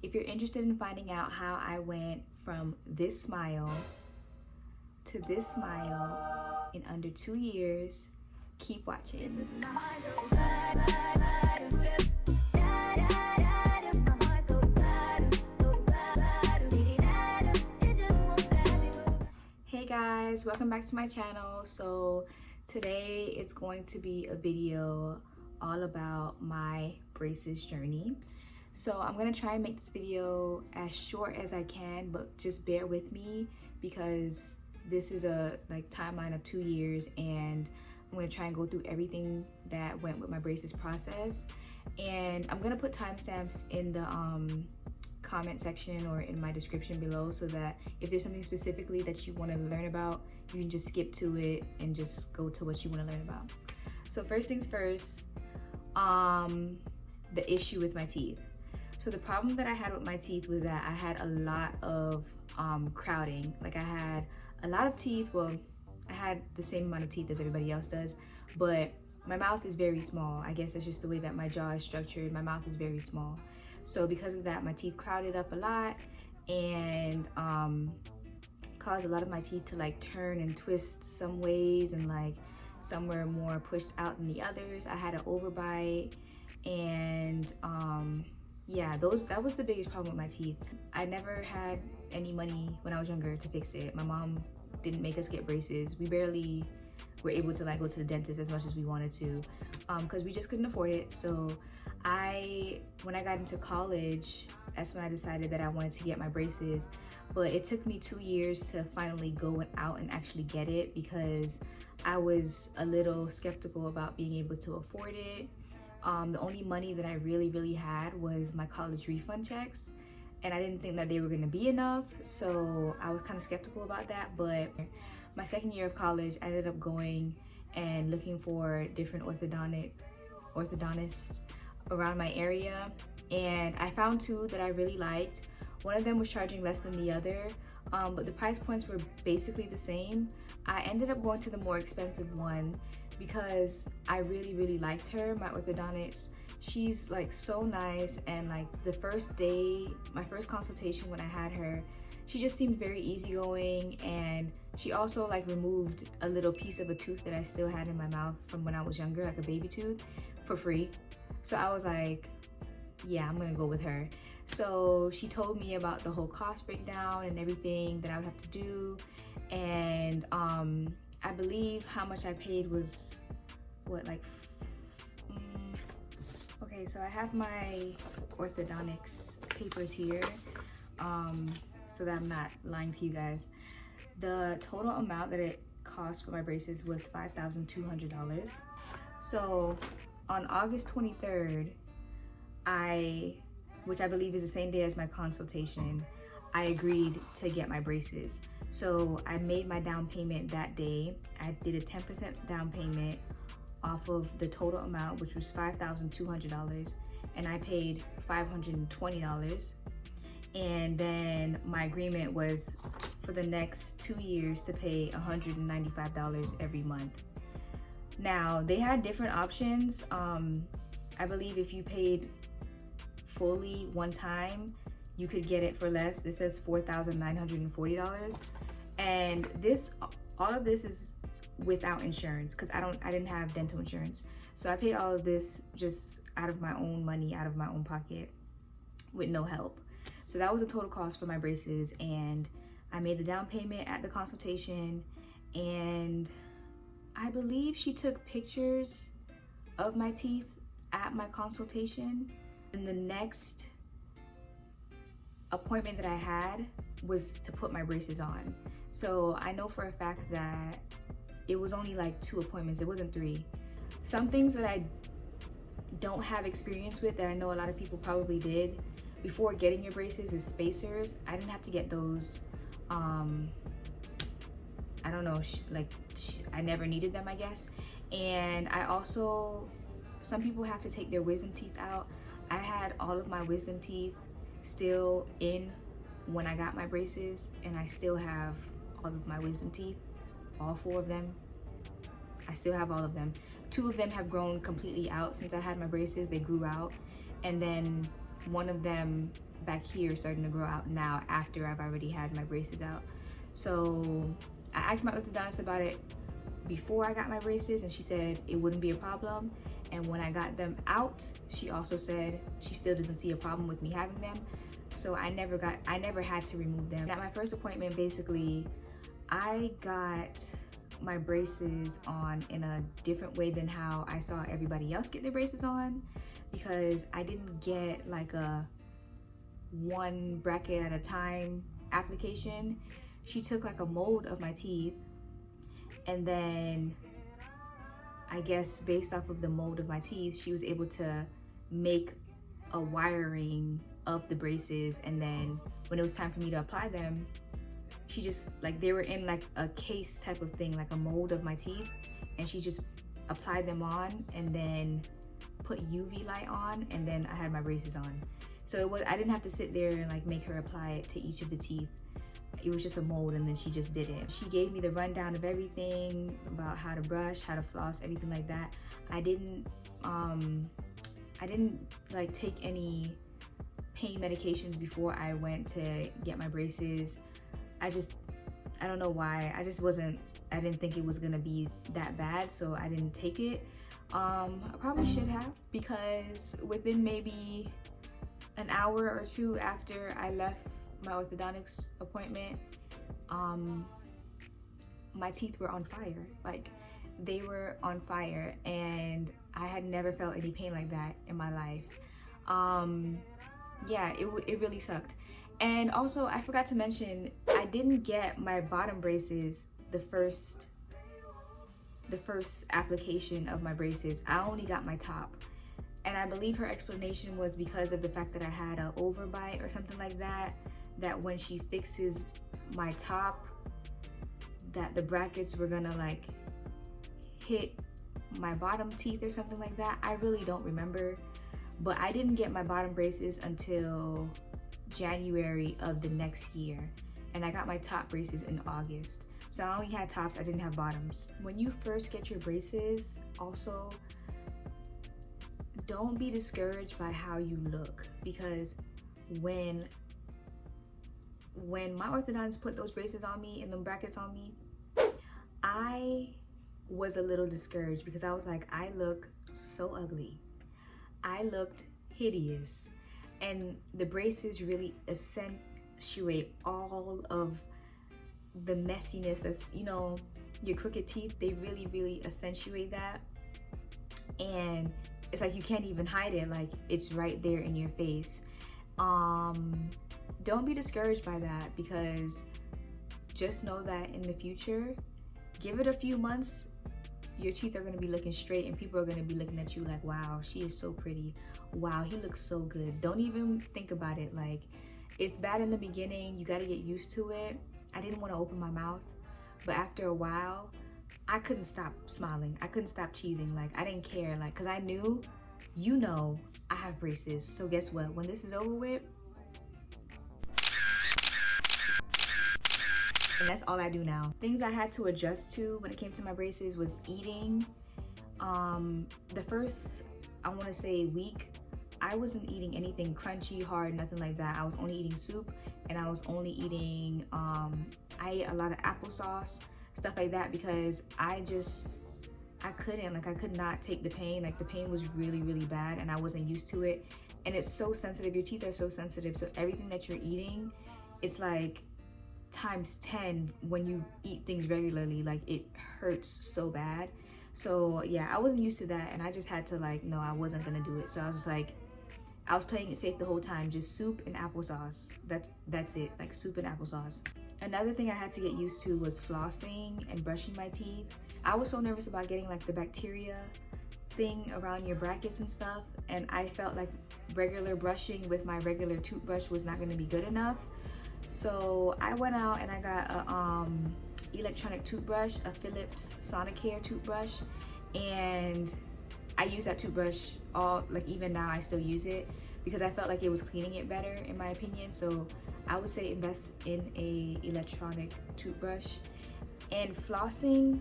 If you're interested in finding out how I went from this smile to this smile in under 2 years, keep watching. Hey guys, welcome back to my channel. So today it's going to be a video all about my braces journey. So I'm gonna try and make this video as short as I can, but just bear with me because this is a timeline of 2 years, and I'm gonna try and go through everything that went with my braces process. And I'm gonna put timestamps in the comment section or in my description below, so that if there's something specifically that you want to learn about, you can just skip to it and just go to what you want to learn about. So first things first, the issue with my teeth. So the problem that I had with my teeth was that I had a lot of crowding. Like I had a lot of teeth. Well, I had the same amount of teeth as everybody else does, but my mouth is very small. I guess that's just the way that my jaw is structured. My mouth is very small. So because of that, my teeth crowded up a lot and caused a lot of my teeth to like turn and twist some ways, and like some were more pushed out than the others. I had an overbite, and yeah, that was the biggest problem with my teeth. I never had any money when I was younger to fix it. My mom didn't make us get braces. We barely were able to like go to the dentist as much as we wanted to, because we just couldn't afford it. So when I got into college, that's when I decided that I wanted to get my braces. But it took me 2 years to finally go out and actually get it, because I was a little skeptical about being able to afford it. The only money that I really had was my college refund checks, and I didn't think that they were going to be enough, so I was kind of skeptical about that. But my second year of college, I ended up going and looking for different orthodontists around my area, and I found 2 that I really liked. One of them was charging less than the other, but the price points were basically the same. I ended up going to the more expensive one because I really liked her, my orthodontist. She's like so nice, and like the first day, my first consultation when I had her, she just seemed very easygoing, and she also like removed a little piece of a tooth that I still had in my mouth from when I was younger, like a baby tooth, for free. So I was like, yeah, I'm gonna go with her. So she told me about the whole cost breakdown and everything that I would have to do, and I believe how much I paid was what, like okay, so I have my orthodontics papers here, so that I'm not lying to you guys. The total amount that it cost for my braces was $5,200. So on August 23rd, which I believe is the same day as my consultation, I agreed to get my braces. So I made my down payment that day. I did a 10% down payment off of the total amount, which was $5,200, and I paid $520. And then my agreement was for the next 2 years to pay $195 every month. Now, they had different options. I believe if you paid fully one time, you could get it for less. This says $4,940. And all of this is without insurance, because I didn't have dental insurance. So I paid all of this just out of my own money, out of my own pocket, with no help. So that was the total cost for my braces, and I made the down payment at the consultation, and I believe she took pictures of my teeth at my consultation. And the next appointment that I had was to put my braces on. So I know for a fact that it was only like 2 appointments, it wasn't 3. Some things that I don't have experience with that I know a lot of people probably did before getting your braces is spacers. I didn't have to get those. I don't know, I never needed them, I guess. And I also, some people have to take their wisdom teeth out. I had all of my wisdom teeth still in when I got my braces, and I still have all of my wisdom teeth, all 4 of them. I still have all of them. 2 of them have grown completely out since I had my braces. They grew out, and then one of them back here starting to grow out now after I've already had my braces out. So I asked my orthodontist about it before I got my braces, and she said it wouldn't be a problem. And when I got them out, she also said she still doesn't see a problem with me having them. So I never had to remove them. At my first appointment, basically, I got my braces on in a different way than how I saw everybody else get their braces on, because I didn't get like a one bracket at a time application. She took like a mold of my teeth, and then I guess based off of the mold of my teeth, she was able to make a wiring of the braces, and then when it was time for me to apply them, she just, like, they were in like a case type of thing, like a mold of my teeth, and she just applied them on and then put UV light on, and then I had my braces on. So I didn't have to sit there and like make her apply it to each of the teeth. It was just a mold, and then she just did it. She gave me the rundown of everything about how to brush, how to floss, everything like that. I didn't like take any pain medications before I went to get my braces. I don't know why. I didn't think it was gonna be that bad, so I didn't take it. I probably should have, because within maybe an hour or two after I left my orthodontics appointment, my teeth were on fire. Like, they were on fire, and I had never felt any pain like that in my life. Yeah, it really sucked. And also, I forgot to mention, I didn't get my bottom braces the first application of my braces. I only got my top. And I believe her explanation was because of the fact that I had an overbite or something like that, that when she fixes my top, that the brackets were gonna like hit my bottom teeth or something like that. I really don't remember, but I didn't get my bottom braces until January of the next year, and I got my top braces in August. So I only had tops, I didn't have bottoms. When you first get your braces, also, don't be discouraged by how you look, because when my orthodontist put those braces on me and them brackets on me, I was a little discouraged, because I was like, I look so ugly. I looked hideous. And the braces really accentuate all of the messiness that's, you know, your crooked teeth. They really, really accentuate that. And it's like you can't even hide it, like it's right there in your face. Don't be discouraged by that, because just know that in the future, give it a few months, your teeth are going to be looking straight, and people are going to be looking at you like, wow, she is so pretty. Wow, he looks so good. Don't even think about it. Like, it's bad in the beginning. You got to get used to it. I didn't want to open my mouth, but after a while, I couldn't stop smiling. I couldn't stop cheesing. Like, I didn't care. Like, because I knew, you know, I have braces. So guess what? When this is over with, and that's all I do now. Things I had to adjust to when it came to my braces was eating. The first, I want to say, week, I wasn't eating anything crunchy, hard, nothing like that. I was only eating soup, and I was only eating, I ate a lot of applesauce, stuff like that, because I could not take the pain. Like, the pain was really, really bad, and I wasn't used to it. And it's so sensitive. Your teeth are so sensitive. So everything that you're eating, it's like times 10 when you eat things regularly. Like, it hurts so bad. So yeah, I wasn't used to that, and I just had to, like, no, I wasn't gonna do it. So I was just like, I was playing it safe the whole time, just soup and applesauce. That's it, like soup and applesauce. Another thing I had to get used to was flossing and brushing my teeth. I was so nervous about getting like the bacteria thing around your brackets and stuff, and I felt like regular brushing with my regular toothbrush was not gonna be good enough. So I went out and I got a electronic toothbrush, a Philips Sonicare toothbrush, and I use that toothbrush even now I still use it, because I felt like it was cleaning it better, in my opinion. So I would say invest in a electronic toothbrush. And flossing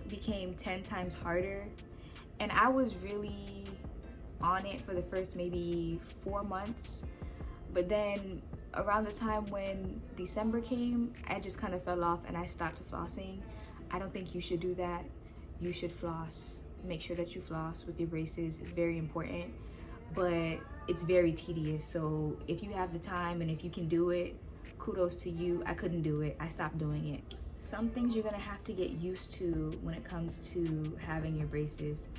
became 10 times harder. And I was really on it for the first maybe 4 months, but then around the time when December came, I just kind of fell off and I stopped flossing. I don't think you should do that. You should floss. Make sure that you floss with your braces. It's very important, but it's very tedious. So if you have the time and if you can do it, kudos to you. I couldn't do it. I stopped doing it. Some things you're gonna have to get used to when it comes to having your braces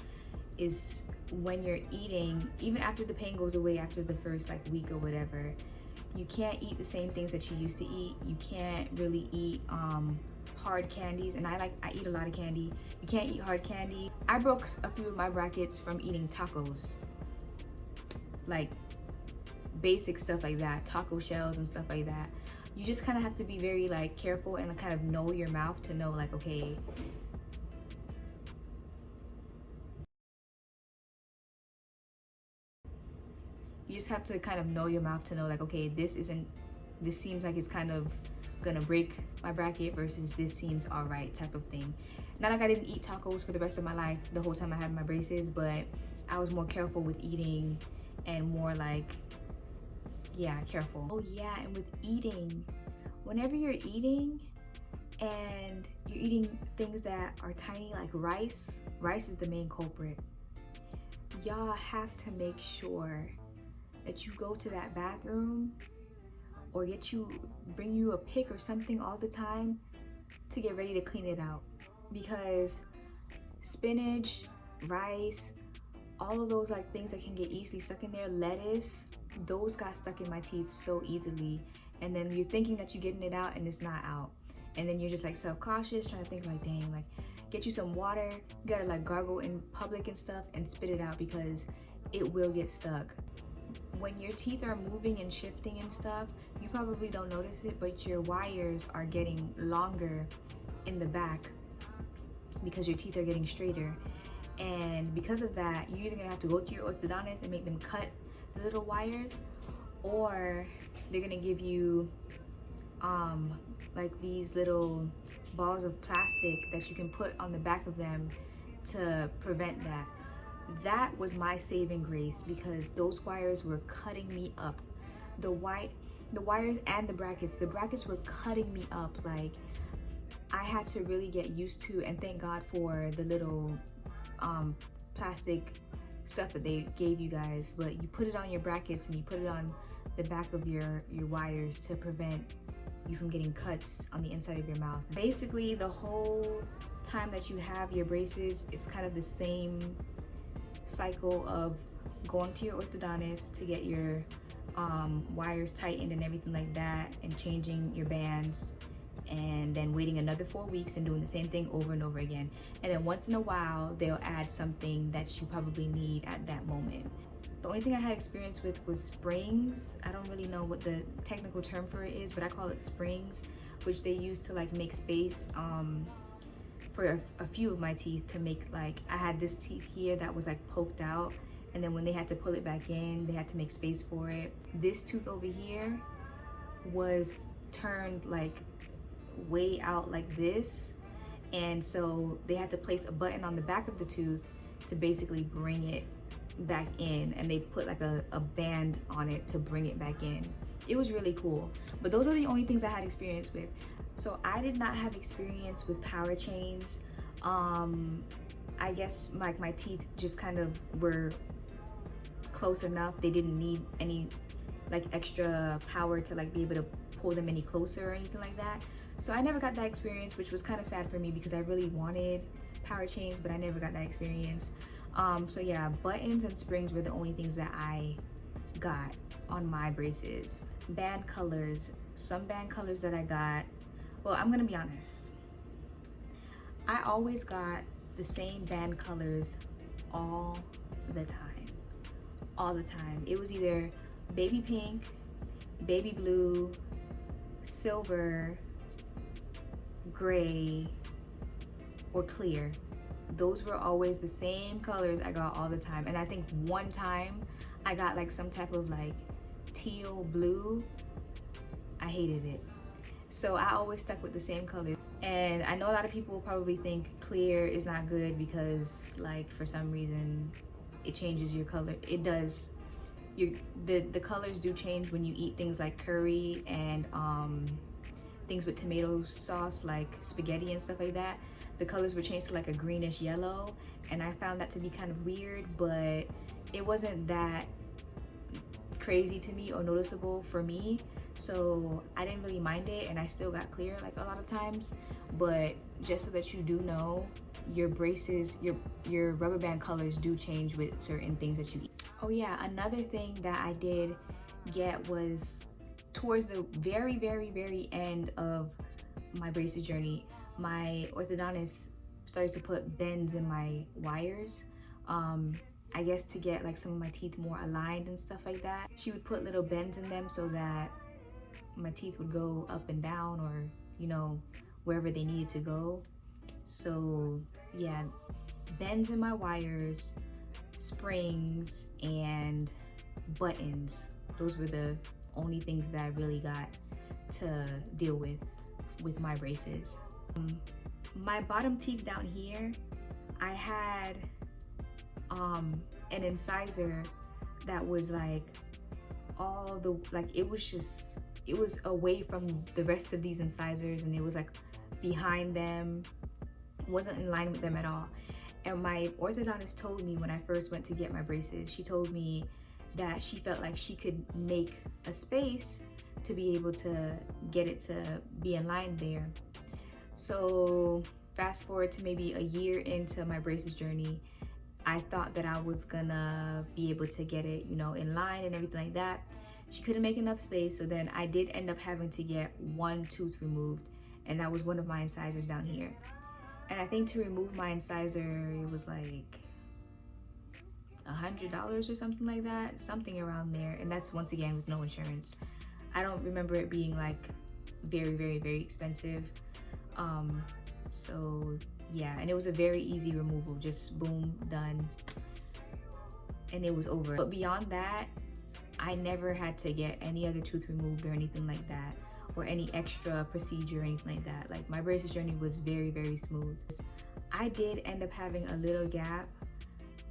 is when you're eating, even after the pain goes away after the first like week or whatever, you can't eat the same things that you used to eat. You can't really eat hard candies, and I eat a lot of candy. You can't eat hard candy. I broke a few of my brackets from eating tacos, like basic stuff like that, taco shells and stuff like that. You just kind of have to be very like careful and kind of know your mouth to know like, okay, you just have to kind of know your mouth to know like, okay, this seems like it's kind of gonna break my bracket versus this seems all right type of thing. Not like I didn't eat tacos for the rest of my life the whole time I had my braces, but I was more careful with eating and more like, yeah, careful. Oh yeah, and with eating, whenever you're eating and you're eating things that are tiny like rice is the main culprit. Y'all have to make sure that you go to that bathroom or bring you a pick or something all the time to get ready to clean it out, because spinach, rice, all of those like things that can get easily stuck in there, lettuce, those got stuck in my teeth so easily. And then you're thinking that you're getting it out and it's not out, and then you're just like self-cautious, trying to think like, dang, like get you some water, you gotta like gargle in public and stuff and spit it out because it will get stuck. When your teeth are moving and shifting and stuff, you probably don't notice it, but your wires are getting longer in the back because your teeth are getting straighter. And because of that, you're either gonna have to go to your orthodontist and make them cut the little wires, or they're gonna give you like these little balls of plastic that you can put on the back of them to prevent that. That was my saving grace, because those wires were cutting me up. The wires and the brackets were cutting me up. Like, I had to really get used to, and thank God for the little plastic stuff that they gave you guys. But you put it on your brackets and you put it on the back of your wires to prevent you from getting cuts on the inside of your mouth. Basically, the whole time that you have your braces, it's kind of the same cycle of going to your orthodontist to get your wires tightened and everything like that, and changing your bands, and then waiting another 4 weeks and doing the same thing over and over again. And then once in a while, they'll add something that you probably need at that moment. The only thing I had experience with was springs. I don't really know what the technical term for it is, but I call it springs, which they use to like make space for a few of my teeth, to make like, I had this teeth here that was like poked out, and then when they had to pull it back in, they had to make space for it. This tooth over here was turned like way out like this, and so they had to place a button on the back of the tooth to basically bring it back in, and they put like a band on it to bring it back in. It was really cool, but those are the only things I had experience with. So I did not have experience with power chains. I guess like my teeth just kind of were close enough. They didn't need any like extra power to like be able to pull them any closer or anything like that. So I never got that experience, which was kind of sad for me because I really wanted power chains, but I never got that experience. So yeah, buttons and springs were the only things that I got on my braces. Band colors, some band colors that I got, well, I'm gonna be honest, I always got the same band colors all the time. It was either baby pink, baby blue, silver, gray, or clear. Those were always the same colors I got all the time. And I think one time I got like some type of like teal blue. I hated it. So I always stuck with the same colors. And I know a lot of people probably think clear is not good because like for some reason it changes your color. It does. The colors do change when you eat things like curry and things with tomato sauce like spaghetti and stuff like that. The colors would change to like a greenish yellow, and I found that to be kind of weird, but it wasn't that crazy to me or noticeable for me, so I didn't really mind it, and I still got clear like a lot of times. But just so that you do know, your braces, your rubber band colors do change with certain things that you eat. Oh yeah, another thing that I did get was towards the very end of my braces journey, my orthodontist started to put bends in my wires. I guess to get like some of my teeth more aligned and stuff like that. She would put little bends in them so that my teeth would go up and down, or you know, wherever they needed to go. So yeah, bends in my wires, springs, and buttons. Those were the only things that I really got to deal with my braces. My bottom teeth down here, I had an incisor that was like it was away from the rest of these incisors, and it was like behind them, wasn't in line with them at all. And my orthodontist told me when I first went to get my braces, she told me that she felt like she could make a space to be able to get it to be in line there. So fast forward to maybe a year into my braces journey, I thought that I was gonna be able to get it, you know, in line and everything like that. She couldn't make enough space, so then I did end up having to get one tooth removed, and that was one of my incisors down here. And I think to remove my incisor, it was like $100 or something like that, something around there. And that's once again with no insurance. I don't remember it being like very expensive. So yeah, and it was a very easy removal, just boom, done, and it was over. But beyond that, I never had to get any other tooth removed or anything like that, or any extra procedure or anything like that. Like my braces journey was very smooth. I did end up having a little gap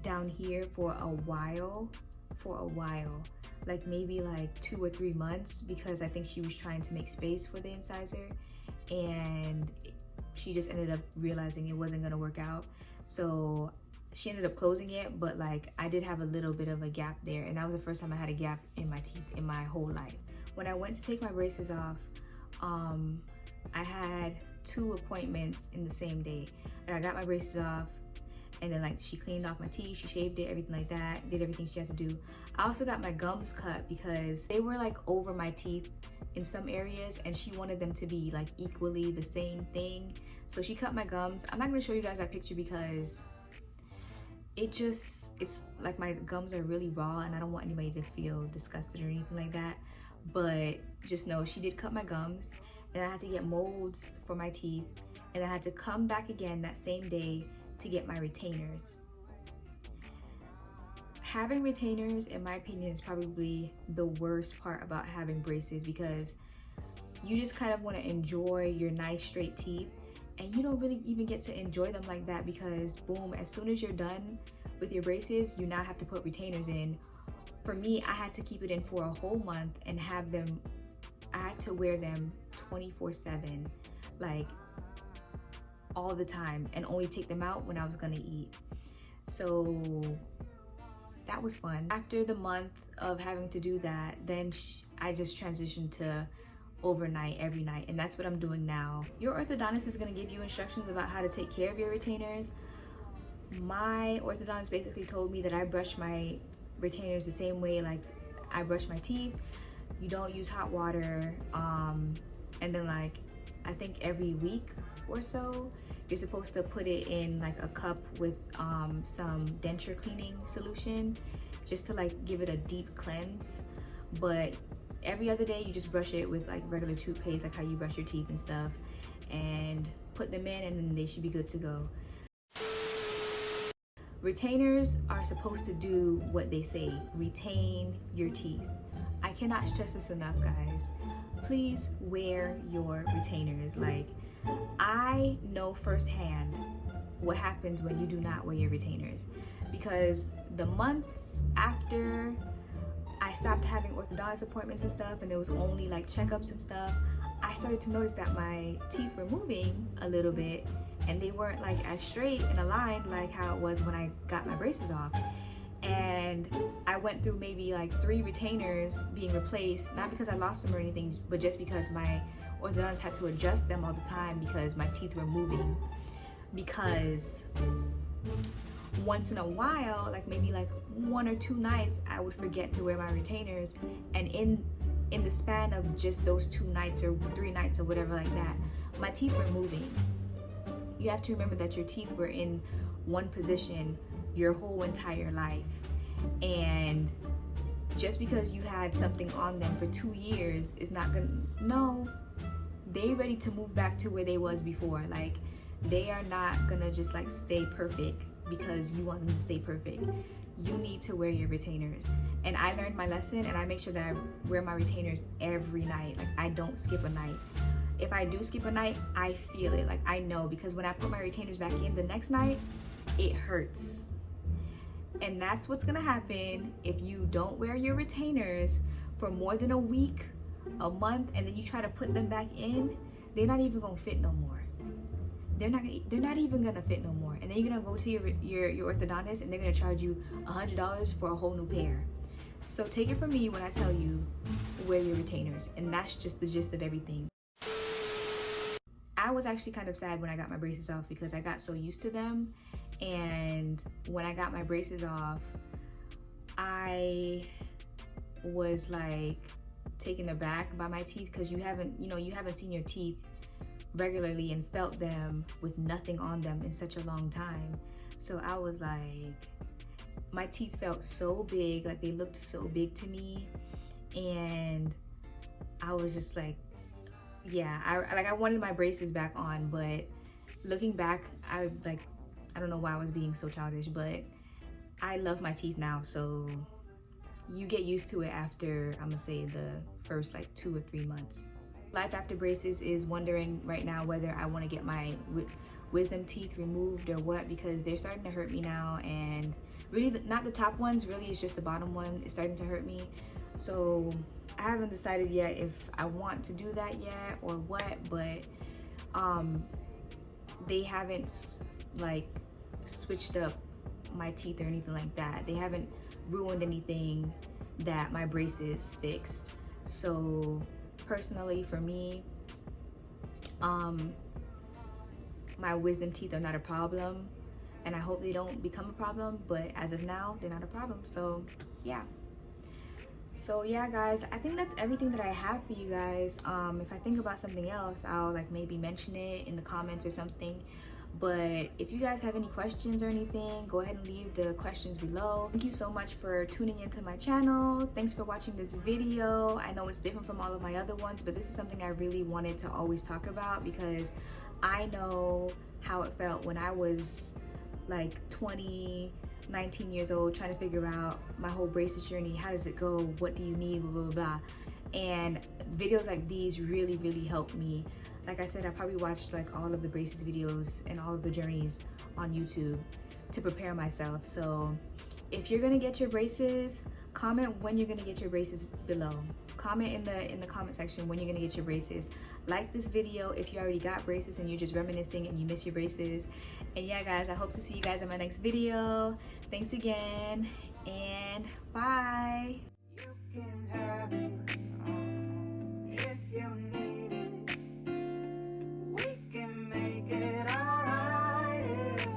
down here for a while, like maybe like 2 or 3 months, because I think she was trying to make space for the incisor, and she just ended up realizing it wasn't gonna work out. So she ended up closing it, but like I did have a little bit of a gap there, and that was the first time I had a gap in my teeth in my whole life. When I went to take my braces off, I had 2 appointments in the same day. And I got my braces off, and then like she cleaned off my teeth, she shaved it, everything like that, did everything she had to do. I also got my gums cut because they were like over my teeth in some areas, and she wanted them to be like equally the same thing. So she cut my gums. I'm not gonna show you guys that picture because it's like my gums are really raw, and I don't want anybody to feel disgusted or anything like that. But just know she did cut my gums, and I had to get molds for my teeth, and I had to come back again that same day to get my retainers. Having retainers, in my opinion, is probably the worst part about having braces, because you just kind of want to enjoy your nice straight teeth, and you don't really even get to enjoy them like that, because boom, as soon as you're done with your braces, you now have to put retainers in. For me, I had to keep it in for a whole month and have them, I had to wear them 24/7, like all the time, and only take them out when I was gonna eat. So that was fun. After the month of having to do that, then I just transitioned to overnight every night, and that's what I'm doing now. Your orthodontist is gonna give you instructions about how to take care of your retainers. My orthodontist basically told me that I brush my retainers the same way like I brush my teeth. You don't use hot water, and then like I think every week or so you're supposed to put it in like a cup with some denture cleaning solution, just to like give it a deep cleanse. But every other day you just brush it with like regular toothpaste, like how you brush your teeth and stuff, and put them in, and then they should be good to go. Retainers are supposed to do what they say, retain your teeth. I cannot stress this enough, guys. Please wear your retainers. Like, I know firsthand what happens when you do not wear your retainers, because the months after I stopped having orthodontist appointments and stuff, and it was only like checkups and stuff, I started to notice that my teeth were moving a little bit, and they weren't like as straight and aligned like how it was when I got my braces off. And I went through maybe like 3 retainers being replaced, not because I lost them or anything, but just because my orthodontist had to adjust them all the time because my teeth were moving. Because once in a while, like maybe like 1 or 2 nights, I would forget to wear my retainers, and in the span of just those 2 nights or 3 nights or whatever like that, my teeth were moving. You have to remember that your teeth were in one position your whole entire life, and just because you had something on them for 2 years is not gonna, no, they ready to move back to where they was before. Like, they are not gonna just like stay perfect because you want them to stay perfect. You need to wear your retainers. And I learned my lesson, and I make sure that I wear my retainers every night. Like, I don't skip a night. If I do skip a night, I feel it. Like, I know, because when I put my retainers back in the next night, it hurts. And that's what's gonna happen if you don't wear your retainers for more than a week, a month, and then you try to put them back in. They're not even gonna fit no more. They're not even gonna fit no more. And then you're gonna go to your orthodontist, and they're gonna charge you $100 for a whole new pair. So take it from me when I tell you, wear your retainers. And that's just the gist of everything. I was actually kind of sad when I got my braces off because I got so used to them. And when I got my braces off, I was like taken aback by my teeth, because you haven't seen your teeth regularly and felt them with nothing on them in such a long time. So I was like, my teeth felt so big, like they looked so big to me, and I was just like, yeah, I wanted my braces back on. But looking back, I don't know why I was being so childish, but I love my teeth now. So you get used to it after, I'm gonna say, the first like 2 or 3 months. Life after braces is wondering right now whether I want to get my wisdom teeth removed or what, because they're starting to hurt me now. And really, not the top ones, really, it's just the bottom one is starting to hurt me. So I haven't decided yet if I want to do that yet or what, but they haven't like switched up my teeth or anything like that. They haven't ruined anything that my braces fixed. So personally, for me, my wisdom teeth are not a problem, and I hope they don't become a problem, but as of now, they're not a problem. So yeah, guys, I think that's everything that I have for you guys. If I think about something else, I'll like maybe mention it in the comments or something. But if you guys have any questions or anything, go ahead and leave the questions below. Thank you so much for tuning into my channel. Thanks for watching this video. I know it's different from all of my other ones, but this is something I really wanted to always talk about, because I know how it felt when I was like 20, 19 years old, trying to figure out my whole braces journey. How does it go? What do you need? Blah, blah, blah, blah. And videos like these really, really helped me. Like I said, I probably watched like all of the braces videos and all of the journeys on YouTube to prepare myself. So if you're gonna get your braces, comment when you're gonna get your braces below. Comment in the comment section when you're gonna get your braces. Like this video if you already got braces and you're just reminiscing and you miss your braces. And yeah, guys, I hope to see you guys in my next video. Thanks again,